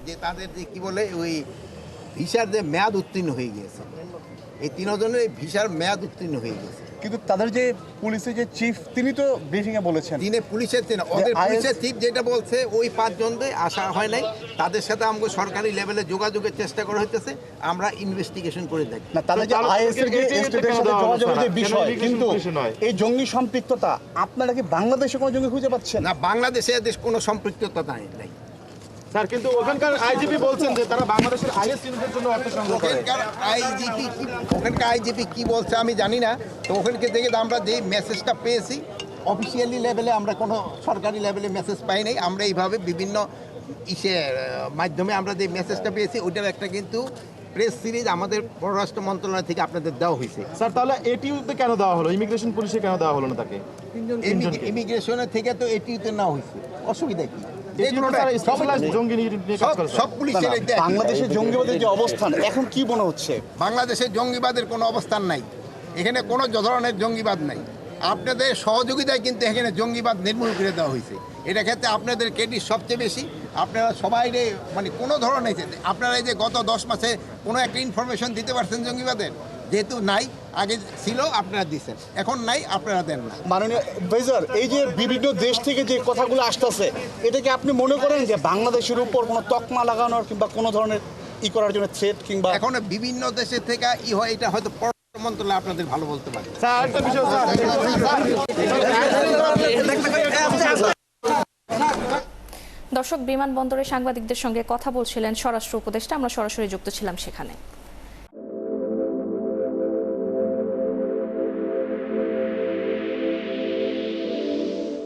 যে তাদের যে কি বলে ওই ভিসার যে মেয়াদ উত্তীর্ণ হয়ে গিয়েছে, এই তিনজনের ভিসার মেয়াদ উত্তীর্ণ হয়ে গেছে। কিন্তু তাদের যে পুলিশের যে চিফ তিনি তো ব্রিফিংয়ে বলেছেন তিনি পুলিশের ওদের পুলিশের চিফ যেটা বলছে ওই 5 জনকে আসা হয় নাই, তাদের সাথে আমাকে সরকারি লেভেলে যোগাযোগের চেষ্টা করা হইতেছে, আমরা ইনভেস্টিগেশন করে দেখি। না তাদের যে আইএস এর যে স্টেটের সাথে যোগাযোগের যে বিষয়, কিন্তু এই জঙ্গি সম্পৃক্ততা আপনারা কি বাংলাদেশে কোনো জঙ্গি খুঁজে পাচ্ছেন? না, বাংলাদেশে এদের কোনো সম্পৃক্ততা নাই। স্যার, কিন্তু ওখানকার আইজিপি বলছেন যে তারা বাংলাদেশের আইএস ইউনিটের জন্য অর্থ সংগ্রহ করে। ওখানকার আইজিপি কি বলছে আমি জানি না। তো ওখানকে থেকে আমরা যে মেসেজটা পেয়েছি অফিসিয়ালি লেভেলে, আমরা কোনো সরকারি লেভেলে মেসেজ পাই নাই। আমরা এইভাবে বিভিন্ন মাধ্যমে আমরা যে মেসেজটা পেয়েছি ওইটার একটা কিন্তু প্রেস সিরিজ আমাদের পররাষ্ট্র মন্ত্রণালয় থেকে আপনাদের দেওয়া হয়েছে। স্যার, তাহলে এটিউতে কেন দেওয়া হলো, ইমিগ্রেশন পুলিশে কেন দেওয়া হলো না তাকে? ইমিগ্রেশনের থেকে তো এটিতে নেওয়া হয়েছে, অসুবিধা কি? বাংলাদেশের জঙ্গিবাদের যে অবস্থান এখন কি মনে হচ্ছে? বাংলাদেশের জঙ্গিবাদের কোনো অবস্থান নাই, এখানে কোনো ধরনের জঙ্গিবাদ নাই। আপনাদের সহযোগিতায় কিন্তু এখানে জঙ্গিবাদ নির্মূল করে দেওয়া হয়েছে। এটা ক্ষেত্রে আপনাদের ক্রেডিট সবচেয়ে বেশি। আপনারা সবাই মানে কোনো ধরনের আপনারা এই যে গত 10 মাসে কোনো একটা ইনফরমেশন দিতে পারছেন জঙ্গিবাদের? যেহেতু নাই, আগে ছিল আপনারা দিচ্ছেন, এখন নাই আপনারা দেন না। মাননীয় অ্যাডভাইজার, এই যে বিভিন্ন দেশ থেকে যে কথাগুলো আসতেছে, এটাকে আপনি মনে করেন যে বাংলাদেশের উপর কোনো তকমা লাগানোর কিংবা কোনো ধরনের করার জন্য থ্রেট কিংবা? এখন বিভিন্ন দেশের থেকে হয়, এটা হয়তো পররাষ্ট্র মন্ত্রণালয় আপনাদের ভালো বলতে পারে। স্যার, একটা বিষয় দর্শক, বিমানবন্দরে সাংবাদিকদের সঙ্গে কথা বলছিলেন স্বরাষ্ট্র উপদেষ্টা, আমরা সরাসরি যুক্ত ছিলাম সেখানে।